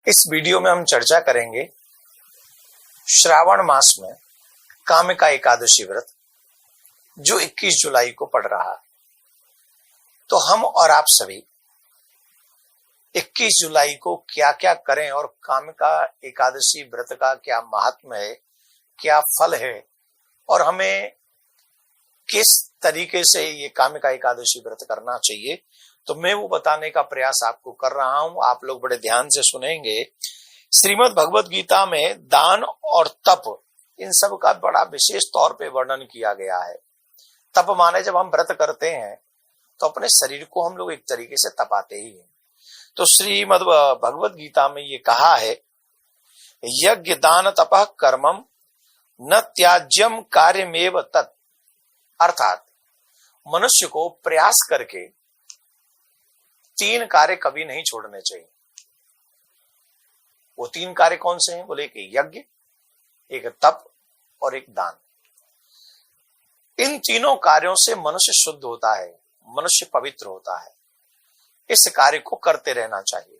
इस वीडियो में हम चर्चा करेंगे श्रावण मास में कामिका एकादशी व्रत जो 21 जुलाई को पड़ रहा है। तो हम और आप सभी 21 जुलाई को क्या क्या करें और कामिका एकादशी व्रत का क्या महात्म्य है, क्या फल है और हमें किस तरीके से ये कामिका एकादशी व्रत करना चाहिए, तो मैं वो बताने का प्रयास आपको कर रहा हूं। आप लोग बड़े ध्यान से सुनेंगे। श्रीमद् भगवत गीता में दान और तप इन सब का बड़ा विशेष तौर पे वर्णन किया गया है। तप माने जब हम व्रत करते हैं तो अपने शरीर को हम लोग एक तरीके से तपाते ही हैं। तो श्रीमद् भगवत गीता में ये कहा है, यज्ञ दान तपः कर्मम न त्याज्यम कार्यमेव तत्, अर्थात मनुष्य को प्रयास करके 3 कार्य कभी नहीं छोड़ने चाहिए। वो 3 कार्य कौन से हैं? बोले एक यज्ञ, एक तप और एक दान। इन तीनों कार्यों से मनुष्य शुद्ध होता है, मनुष्य पवित्र होता है। इस कार्य को करते रहना चाहिए।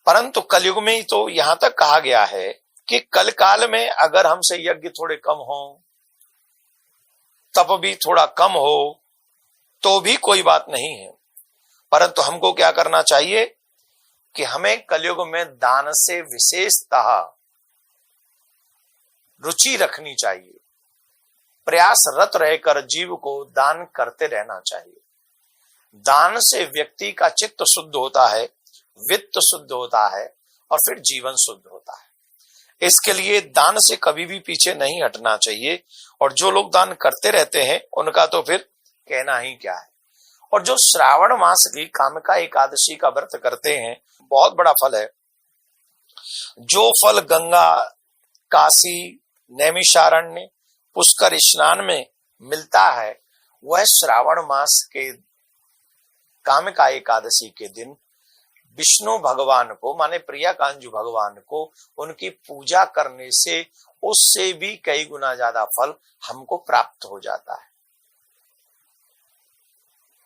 परंतु कलयुग में तो यहां तक कहा गया है कि कल काल में अगर हमसे यज्ञ थोड़े कम हो, तप भी थोड़ा कम हो, तो भी कोई बात नहीं है। परंतु हमको क्या करना चाहिए कि हमें कलयुग में दान से विशेषतः रुचि रखनी चाहिए। प्रयासरत रहकर जीव को दान करते रहना चाहिए। दान से व्यक्ति का चित्त शुद्ध होता है, वित्त शुद्ध होता है और फिर जीवन शुद्ध होता है। इसके लिए दान से कभी भी पीछे नहीं हटना चाहिए। और जो लोग दान करते रहते हैं उनका तो फिर कहना ही क्या है। और जो श्रावण मास की कामिका एकादशी का व्रत करते हैं, बहुत बड़ा फल है। जो फल गंगा, काशी, नैमिषारण्य, पुष्कर स्नान में मिलता है, वह श्रावण मास के कामिका एकादशी के दिन विष्णु भगवान को, माने प्रिया कांजू भगवान को, उनकी पूजा करने से उससे भी कई गुना ज्यादा फल हमको प्राप्त हो जाता है।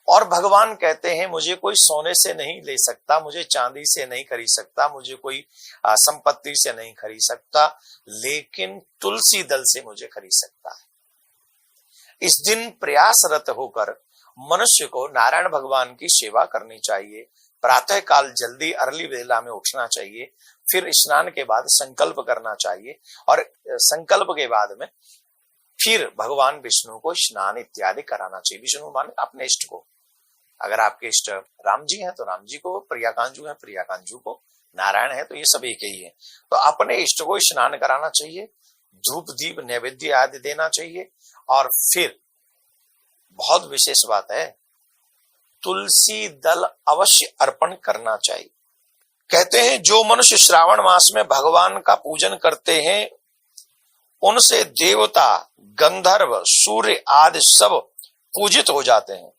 और भगवान कहते हैं, मुझे कोई सोने से नहीं ले सकता, मुझे चांदी से नहीं खरीद सकता, मुझे कोई संपत्ति से नहीं खरीद सकता, लेकिन तुलसी दल से मुझे खरीद सकता है। इस दिन प्रयासरत होकर मनुष्य को नारायण भगवान की सेवा करनी चाहिए। प्रातः काल जल्दी अर्ली वेला में उठना चाहिए। फिर स्नान के बाद संकल्प करना चाहिए और संकल्प के बाद में फिर भगवान विष्णु को स्नान इत्यादि कराना चाहिए। विष्णु माने अपने इष्ट को। अगर आपके इष्ट राम जी हैं तो राम जी को, प्रिया कांजू है प्रिया कांजू को, नारायण है तो ये सब एक ही है। तो अपने इष्ट को स्नान कराना चाहिए, धूप दीप नैवेद्य आदि देना चाहिए और फिर बहुत विशेष बात है, तुलसी दल अवश्य अर्पण करना चाहिए। कहते हैं जो मनुष्य श्रावण मास में भगवान का पूजन करते हैं उनसे देवता, गंधर्व, सूर्य आदि सब पूजित हो जाते हैं।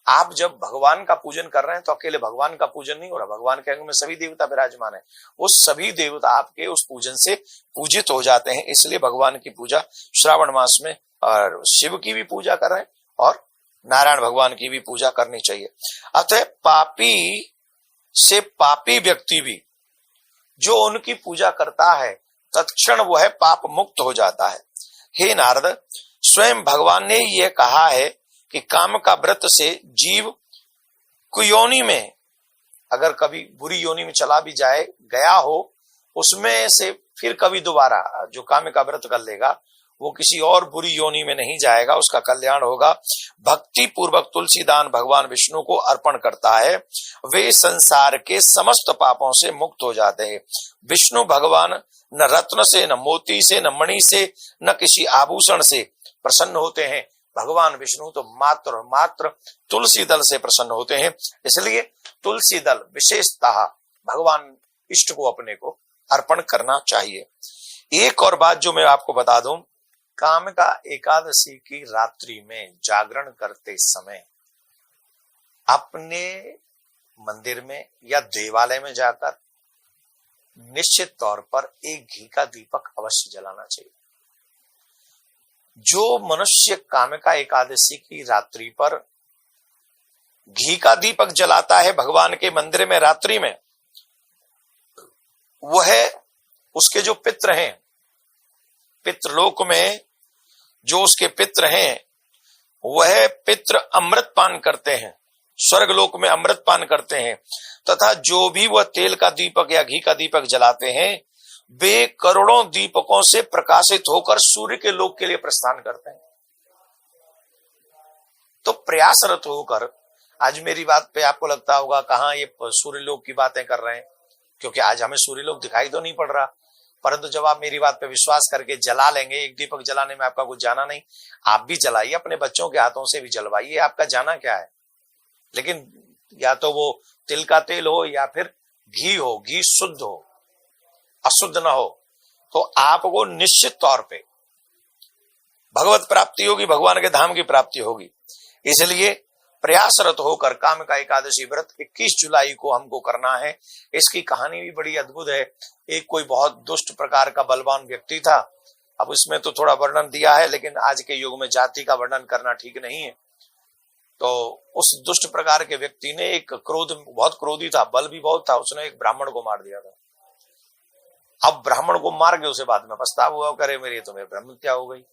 आप जब भगवान का पूजन कर रहे हैं तो अकेले भगवान का पूजन नहीं हो रहा। भगवान के अंग में सभी देवता विराजमान है। वो सभी देवता आपके उस पूजन से पूजित हो जाते हैं। इसलिए भगवान की पूजा श्रावण मास में और शिव की भी पूजा कर रहे हैं और नारायण भगवान की भी पूजा करनी चाहिए। अतः पापी से पापी व्यक्ति भी जो उनकी पूजा करता है तत्क्षण वह पाप मुक्त हो जाता है। हे नारद, स्वयं भगवान ने यह कहा है कि काम का व्रत से जीव कुयोनि में, अगर कभी बुरी योनि में चला भी गया हो, उसमें से फिर कभी दोबारा जो काम का व्रत कर लेगा वो किसी और बुरी योनि में नहीं जाएगा, उसका कल्याण होगा। भक्ति पूर्वक तुलसी दान भगवान विष्णु को अर्पण करता है, वे संसार के समस्त पापों से मुक्त हो जाते हैं। विष्णु भगवान न रत्न से, न मोती से, न मणि से, न किसी आभूषण से प्रसन्न होते हैं। भगवान विष्णु तो मात्र और मात्र तुलसी दल से प्रसन्न होते हैं। इसलिए तुलसी दल विशेषतः भगवान इष्ट को अपने को अर्पण करना चाहिए। एक और बात जो मैं आपको बता दूं, कामिका एकादशी की रात्रि में जागरण करते समय अपने मंदिर में या देवालय में जाकर निश्चित तौर पर एक घी का दीपक अवश्य जलाना चाहिए। जो मनुष्य कामिका एकादशी की रात्रि पर घी का दीपक जलाता है भगवान के मंदिर में रात्रि में, वह उसके जो पित्र हैं, पितृलोक में जो उसके पित्र हैं, वह पित्र अमृत पान करते हैं, स्वर्गलोक में अमृत पान करते हैं, तथा जो भी वह तेल का दीपक या घी का दीपक जलाते हैं, वे करोड़ों दीपकों से प्रकाशित होकर सूर्य के लोक के लिए प्रस्थान करते हैं। तो प्रयासरत होकर, आज मेरी बात पे आपको लगता होगा कहां ये सूर्य लोक की बातें कर रहे हैं, क्योंकि आज हमें सूर्य लोक दिखाई तो नहीं पड़ रहा, परंतु जब आप मेरी बात पे विश्वास करके जला लेंगे, एक दीपक जलाने में आपका कुछ जाना नहीं, आप भी जलाइए, अपने बच्चों के हाथों से भी जलवाइए, आपका जाना क्या है। लेकिन या तो वो तिल का तेल हो या फिर घी हो, घी शुद्ध हो, अशुद्ध ना हो, तो आपको निश्चित तौर पे भगवत प्राप्ति होगी, भगवान के धाम की प्राप्ति होगी। इसलिए प्रयासरत होकर काम का एकादशी व्रत 21 जुलाई को हमको करना है। इसकी कहानी भी बड़ी अद्भुत है। एक कोई बहुत दुष्ट प्रकार का बलवान व्यक्ति था, अब इसमें तो थोड़ा वर्णन दिया है, लेकिन आज के युग में जाति का वर्णन करना ठीक नहीं है। तो उस दुष्ट प्रकार के व्यक्ति ने बहुत क्रोधी था, बल भी बहुत था, उसने एक ब्राह्मण को मार दिया था। अब ब्राह्मण को मार के उसे बाद में पछतावा हुआ, करे मेरी तो मेरी ब्रह्म हत्या हो गई।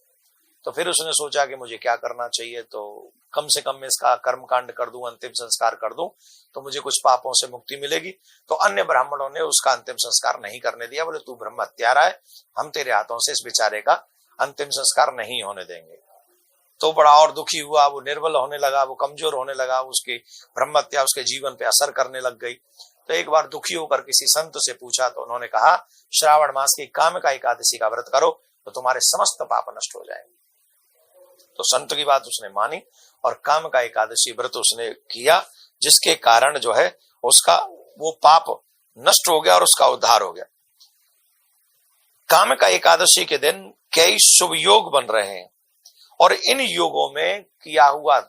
तो फिर उसने सोचा कि मुझे क्या करना चाहिए, तो कम से कम मैं इसका कर्म कांड कर दूं, अंतिम संस्कार कर दूं, तो मुझे कुछ पापों से मुक्ति मिलेगी। तो अन्य ब्राह्मणों ने उसका अंतिम संस्कार नहीं करने दिया, बोले तू ब्रह्म हत्यारा है, हम तेरे हाथों से इस बेचारे का अंतिम संस्कार नहीं होने देंगे। तो बड़ा और दुखी हुआ, वो निर्बल होने लगा, वो कमजोर होने लगा, उसकी ब्रह्म हत्या उसके जीवन पे असर करने लग गई। तो एक बार दुखी होकर किसी संत से पूछा, तो उन्होंने कहा श्रावण मास की काम का एकादशी का व्रत करो तो तुम्हारे समस्त पाप नष्ट हो जाएंगे। तो संत की बात उसने मानी और काम का एकादशी व्रत उसने किया, जिसके कारण जो है उसका वो पाप नष्ट हो गया और उसका उद्धार हो गया। काम का एकादशी के दिन कई शुभ योग बन रहे हैं और इन योगों में किया हुआ